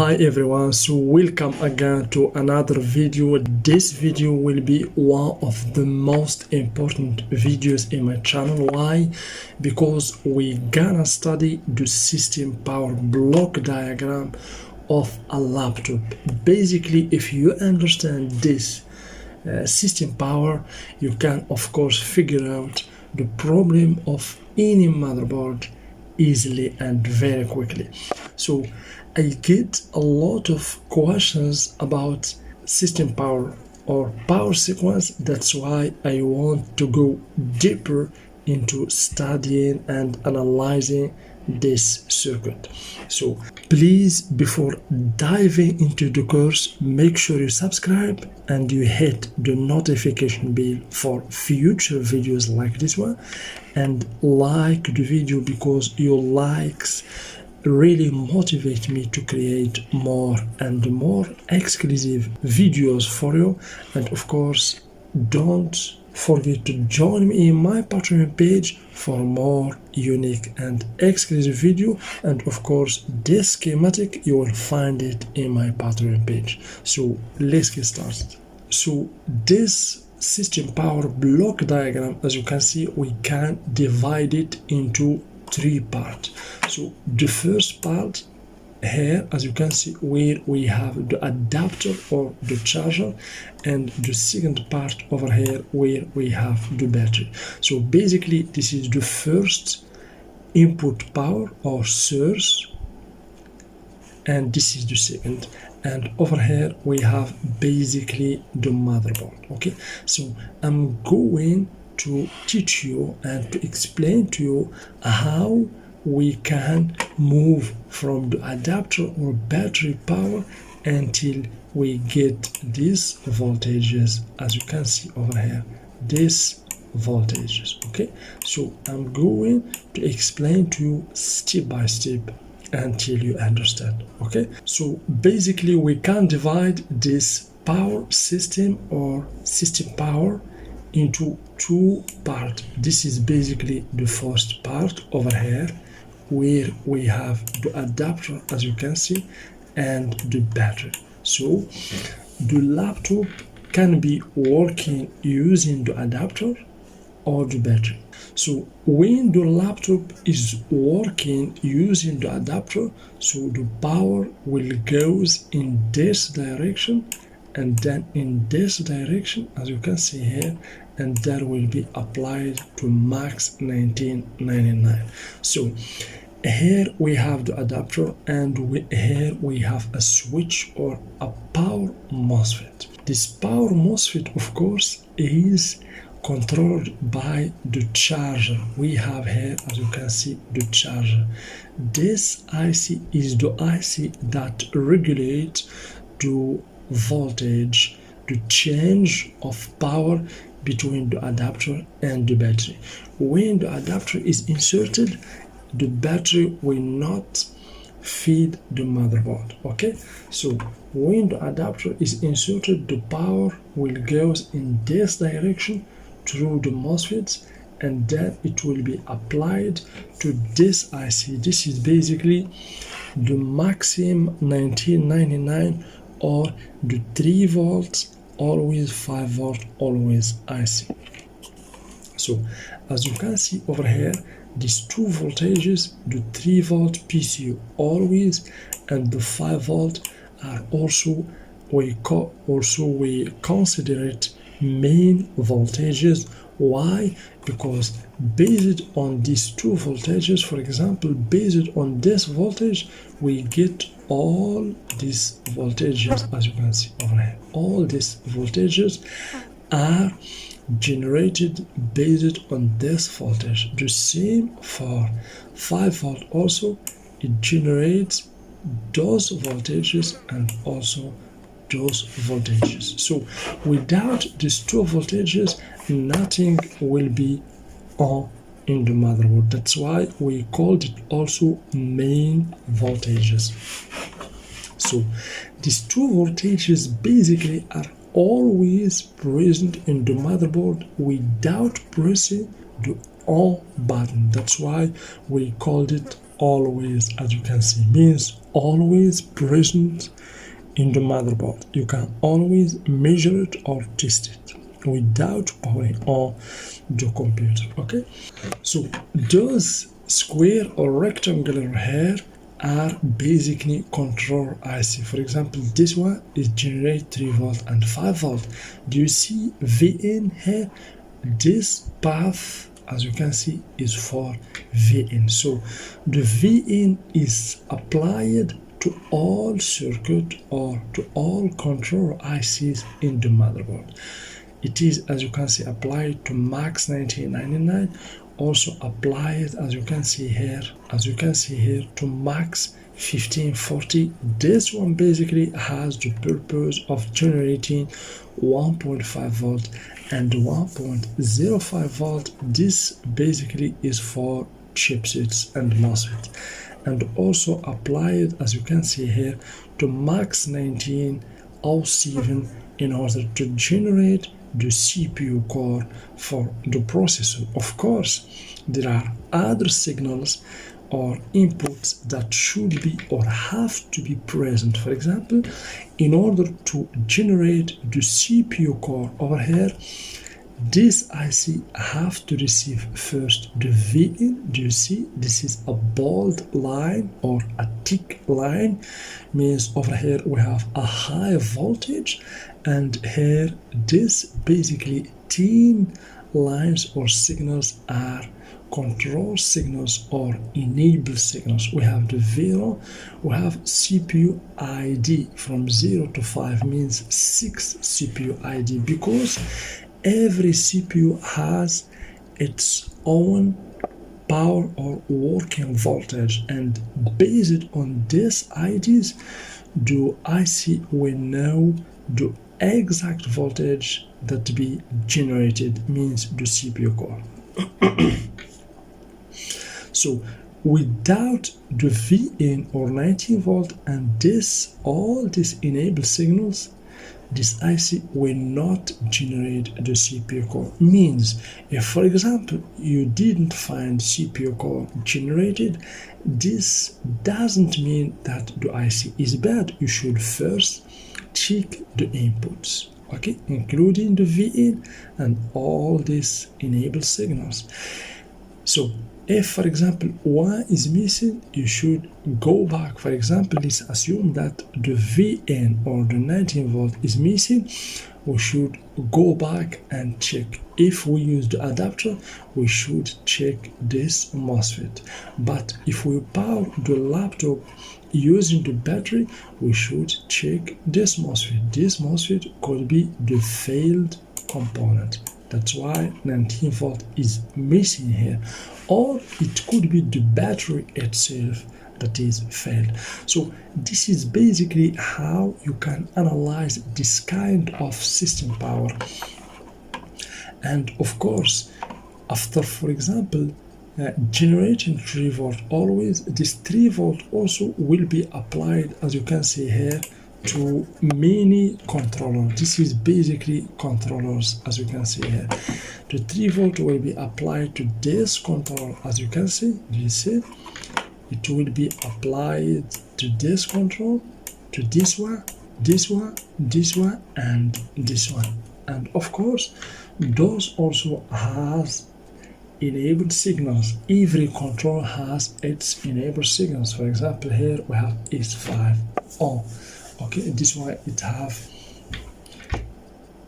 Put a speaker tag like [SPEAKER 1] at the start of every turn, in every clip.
[SPEAKER 1] Hi everyone, so welcome again to another video. This video will be one of the most important videos in my channel. Why? Because we gonna study the system power block diagram of a laptop. Basically, if you understand this system power, you can of course figure out the problem of any motherboard easily and very quickly. So I get a lot of questions about system power or power sequence. That's why I want to go deeper into studying and analyzing this circuit. So please, before diving into the course, make sure you subscribe and you hit the notification bell for future videos like this one, and like the video because your likes really motivate me to create more and more exclusive videos for you. And of course, don't forget to join me in my Patreon page for more unique and exclusive video. And of course, this schematic, you will find it in my Patreon page. So let's get started. So this system power block diagram, as you can see, we can divide it into three parts. So the first part here, as you can see, where we have the adapter or the charger, and the second part over here where we have the battery. So basically this is the first input power or source, and this is the second, and over here we have basically the motherboard. Okay, so I'm going to teach you and to explain to you how we can move from the adapter or battery power until we get these voltages, as you can see over here, these voltages. Okay, so I'm going to explain to you step by step until you understand. Okay, so basically we can divide this power system or system power into two parts. This is basically the first part over here where we have the adapter, as you can see, and the battery. So the laptop can be working using the adapter or the battery. So when the laptop is working using the adapter, so the power will goes in this direction and then in this direction, as you can see here, and that will be applied to max 1999. So here we have the adapter, and here we have a switch or a power MOSFET. This power MOSFET, of course, is controlled by the charger. We have here, as you can see, the charger. This IC is the IC that regulates the voltage, the change of power between the adapter and the battery. When the adapter is inserted, the battery will not feed the motherboard. Okay, so when the adapter is inserted, the power will go in this direction through the MOSFETs, and then it will be applied to this IC. This is basically the maximum 1999 or the 3 volts always 5 volt always IC. So as you can see over here, these two voltages, the 3 volt PCU always and the 5 volt are also we consider it main voltages. Why? Because based on these two voltages, for example, based on this voltage, we get all these voltages, as you can see over here. All these voltages are generated based on this voltage. The same for 5 volt also, it generates those voltages and also those voltages. So without these two voltages, nothing will be on in the motherboard. That's why we called it also main voltages. So these two voltages basically are always present in the motherboard without pressing the on button. That's why we called it always, as you can see, means always present in the motherboard. You can always measure it or test it without powering on the computer. Okay, so those square or rectangular here are basically control IC. For example, this one is generate 3 volt and 5 volt. Do you see VN here? This path, as you can see, is for VN. So the VN is applied to all circuit or to all control ICs in the motherboard. It is, as you can see, applied to max 1999, also applied, as you can see here, to max 1540. This one basically has the purpose of generating 1.5 volt and 1.05 volt. This basically is for chipsets and MOSFET, and also applied, as you can see here, to max 1907 in order to generate the CPU core for the processor. Of course, there are other signals or inputs that should be or have to be present. For example, in order to generate the CPU core over here, this IC have to receive first the VN. Do you see? This is a bold line or a thick line, means over here we have a high voltage, and here this basically thin lines or signals are control signals or enable signals. We have the 0, we have CPU ID from 0 to 5 means 6 CPU ID, because every CPU has its own power or working voltage, and based on these IDs, the IC will know the exact voltage that be generated, means the CPU core. So without the VN or 19 volt and all these enable signals, this IC will not generate the CPU core. Means if, for example, you didn't find CPU core generated, this doesn't mean that the IC is bad. You should first check the inputs, okay, including the VN and all these enable signals. So if, for example, one is missing, you should go back. For example, let's assume that the VN or the 19 volt is missing. We should go back and check. If we use the adapter, we should check this MOSFET. But if we power the laptop using the battery, we should check this MOSFET. This MOSFET could be the failed component. That's why 19 volt is missing here. Or it could be the battery itself that is failed. So this is basically how you can analyze this kind of system power. And of course, after, for example, generating 3 volt always, this 3 volt also will be applied, as you can see here, to many controllers. This is basically controllers, as you can see here. The 3 volt will be applied to this controller, as you can see. Do you see? It will be applied to this control, to this one, this one, this one, and this one. And of course, those also has enabled signals. Every control has its enabled signals. For example, here we have S5 on. Okay, this one it have.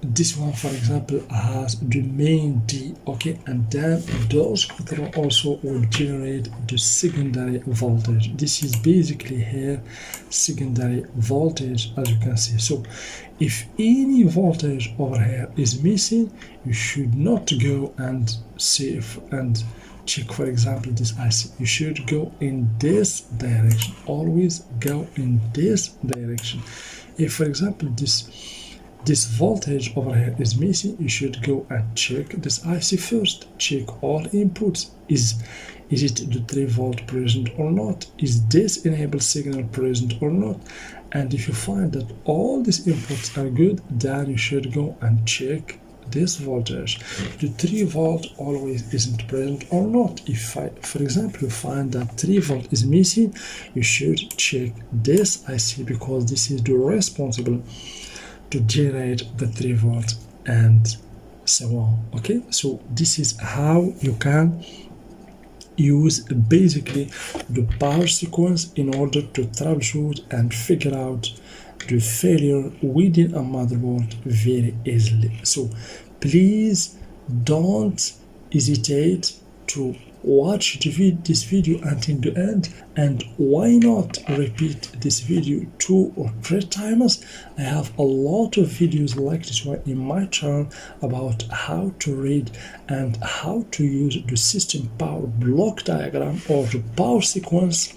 [SPEAKER 1] This one, for example, has the main D, okay, and then those controls also will generate the secondary voltage. This is basically here secondary voltage, as you can see. So if any voltage over here is missing, you should not go and save and check, for example, this IC. You should go in this direction. Always go in this direction. If, for example, this voltage over here is missing, you should go and check this IC first. Check all inputs. Is it the 3 volt present or not? Is this enable signal present or not? And if you find that all these inputs are good, then you should go and check this voltage, the 3 volt always isn't present or not. If for example you find that 3 volt is missing, you should check this IC, because this is the responsible to generate the 3 volt and so on. Okay, so this is how you can use basically the power sequence in order to troubleshoot and figure out the failure within a motherboard very easily. So please don't hesitate to watch this video until the end, and why not repeat this video 2 or 3 times. I have a lot of videos like this one in my channel about how to read and how to use the system power block diagram or the power sequence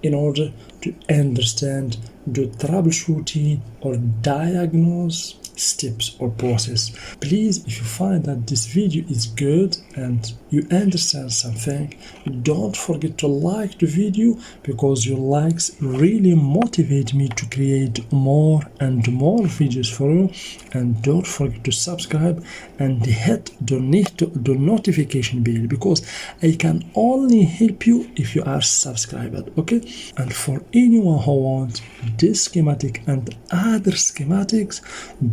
[SPEAKER 1] in order to understand the troubleshooting or diagnose steps or process. Please, if you find that this video is good and you understand something, don't forget to like the video, because your likes really motivate me to create more and more videos for you. And don't forget to subscribe and hit the notification bell, because I can only help you if you are subscribed. Okay, and for anyone who wants this schematic and other schematics,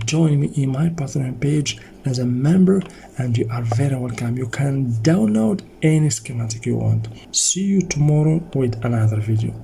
[SPEAKER 1] join me in my Patreon page as a member, and you are very welcome. You can download any schematic you want. See you tomorrow with another video.